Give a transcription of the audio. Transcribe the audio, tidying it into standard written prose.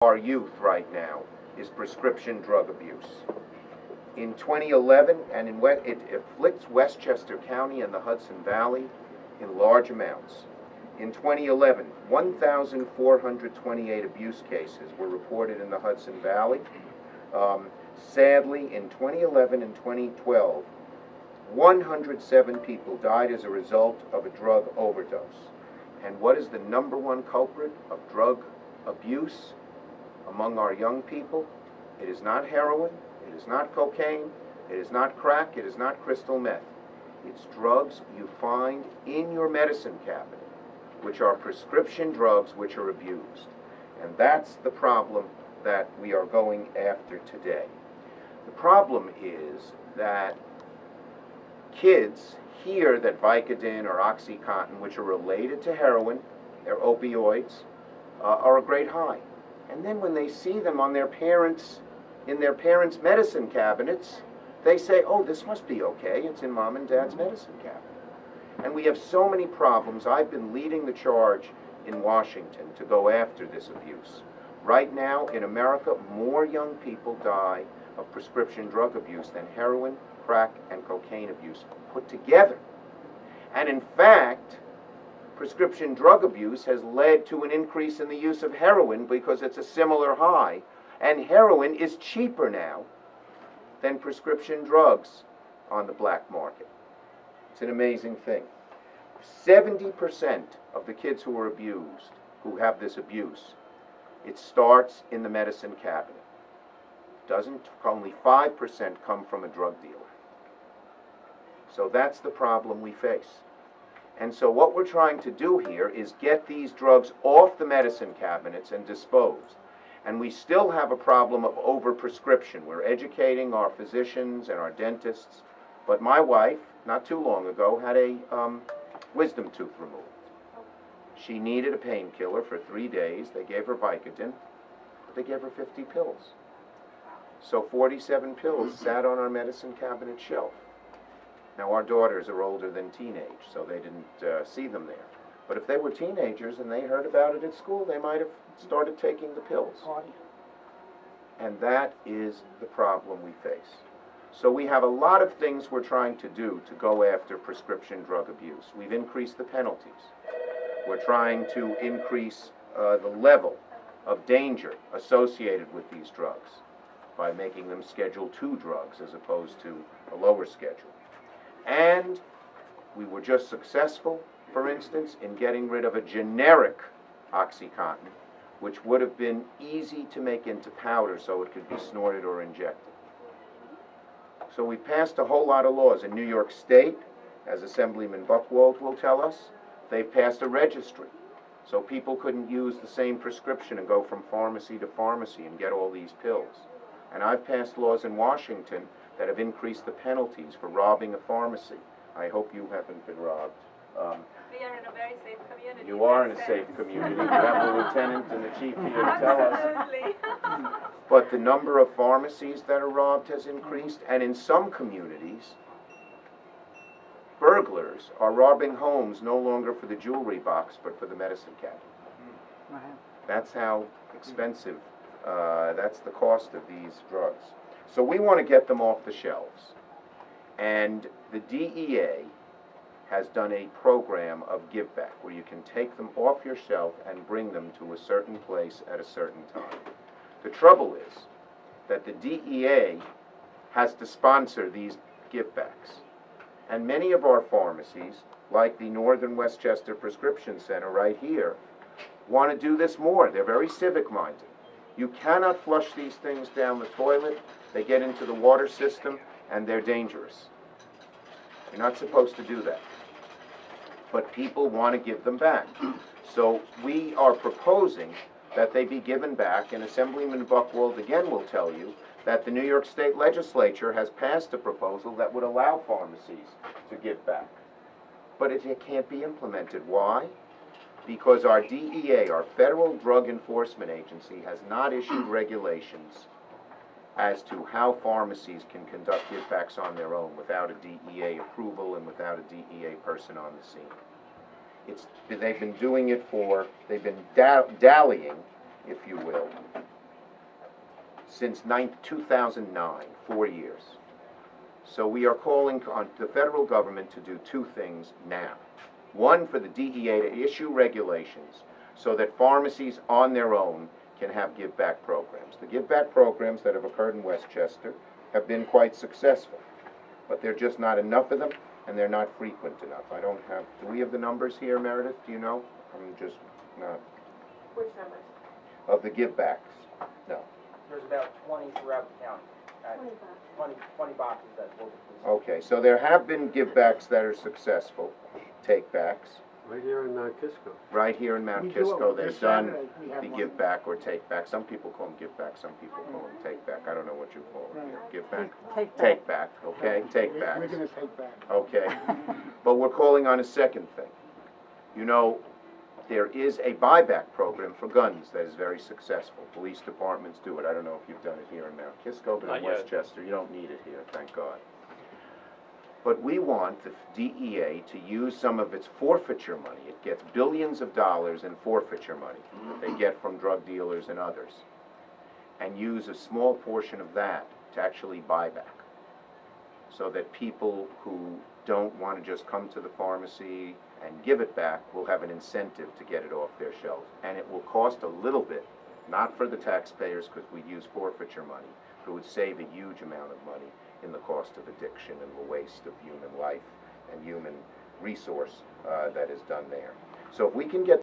our youth right now is prescription drug abuse. In 2011, it afflicts Westchester County and the Hudson Valley in large amounts. In 2011, 1,428 abuse cases were reported in the Hudson Valley. Sadly, in 2011 and 2012, 107 people died as a result of a drug overdose. And what is the number one culprit of drug abuse among our young people? It is not heroin, it is not cocaine, it is not crack, it is not crystal meth. It's drugs you find in your medicine cabinet, which are prescription drugs which are abused. And that's the problem that we are going after today. The problem is that kids hear that Vicodin or OxyContin, which are related to heroin, they're opioids, are a great high. And then when they see them on in their parents' medicine cabinets, they say, oh, this must be okay, it's in mom and dad's medicine cabinet. And we have so many problems. I've been leading the charge in Washington to go after this abuse. Right now, in America, more young people die of prescription drug abuse than heroin, crack, and cocaine abuse put together. And in fact, prescription drug abuse has led to an increase in the use of heroin because it's a similar high, and heroin is cheaper now than prescription drugs on the black market. It's an amazing thing. 70% of the kids who are abused, who have this abuse, it starts in the medicine cabinet. Only 5% come from a drug dealer. So that's the problem we face. And so what we're trying to do here is get these drugs off the medicine cabinets and disposed. And we still have a problem of overprescription. We're educating our physicians and our dentists. But my wife, not too long ago, had a wisdom tooth removed. She needed a painkiller for 3 days. They gave her Vicodin, but they gave her 50 pills. So 47 pills sat on our medicine cabinet shelf. Now, our daughters are older than teenage, so they didn't see them there. But if they were teenagers and they heard about it at school, they might have started taking the pills. And that is the problem we face. So we have a lot of things we're trying to do to go after prescription drug abuse. We've increased the penalties. We're trying to increase the level of danger associated with these drugs by making them Schedule II drugs as opposed to a lower schedule. And we were just successful, for instance, in getting rid of a generic OxyContin, which would have been easy to make into powder so it could be snorted or injected. So we passed a whole lot of laws. In New York State, as Assemblyman Buchwald will tell us, they've passed a registry. So people couldn't use the same prescription and go from pharmacy to pharmacy and get all these pills. And I've passed laws in Washington that have increased the penalties for robbing a pharmacy. I hope you haven't been robbed. We are in a very safe community. You are in a safe community. You have the lieutenant and the chief here to tell us. Absolutely. But the number of pharmacies that are robbed has increased, and in some communities, burglars are robbing homes no longer for the jewelry box, but for the medicine cabinet. Wow. That's how expensive, that's the cost of these drugs. So we want to get them off the shelves. And the DEA has done a program of give back where you can take them off your shelf and bring them to a certain place at a certain time. The trouble is that the DEA has to sponsor these give backs. And many of our pharmacies, like the Northern Westchester Prescription Center right here, want to do this more. They're very civic-minded. You cannot flush these things down the toilet. They get into the water system, and they're dangerous. You're not supposed to do that. But people want to give them back. So we are proposing that they be given back, and Assemblyman Buchwald again will tell you that the New York State Legislature has passed a proposal that would allow pharmacies to give back. But it can't be implemented. Why? Because our DEA, our Federal Drug Enforcement Agency, has not issued regulations as to how pharmacies can conduct give-backs on their own without a DEA approval and without a DEA person on the scene. They've been doing it they've been dallying, if you will, since 2009, 4 years. So we are calling on the federal government to do two things now. One, for the DEA to issue regulations so that pharmacies on their own can have give-back programs. The give-back programs that have occurred in Westchester have been quite successful, but there are just not enough of them, and they're not frequent enough. I don't have, do we have the numbers here, Meredith? Do you know? I'm just not. Which numbers? Of the give-backs? No. There's about 20 throughout the county. 20 boxes that will be. Okay, so there have been give-backs that are successful, take-backs. Right here in Kisco. Right here in Mount We do it Kisco, this they've done Saturday. We have the one. give-back or take-back. Some people call them give-back, some people call them take-back. I don't know what you call them here. Give-back? Take-back, okay, take-backs. We're gonna take back. Okay, but we're calling on a second thing. You know, there is a buyback program for guns that is very successful. Police departments do it. I don't know if you've done it here in Mount Kisco, but Not in yet. Westchester, you don't need it here, thank God. But we want the DEA to use some of its forfeiture money. It gets billions of dollars in forfeiture money that they get from drug dealers and others, and use a small portion of that to actually buy back, so that people who don't want to just come to the pharmacy and give it back will have an incentive to get it off their shelves. And it will cost a little bit, not for the taxpayers because we use forfeiture money, but it would save a huge amount of money in the cost of addiction and the waste of human life and human resource that is done there. So if we can get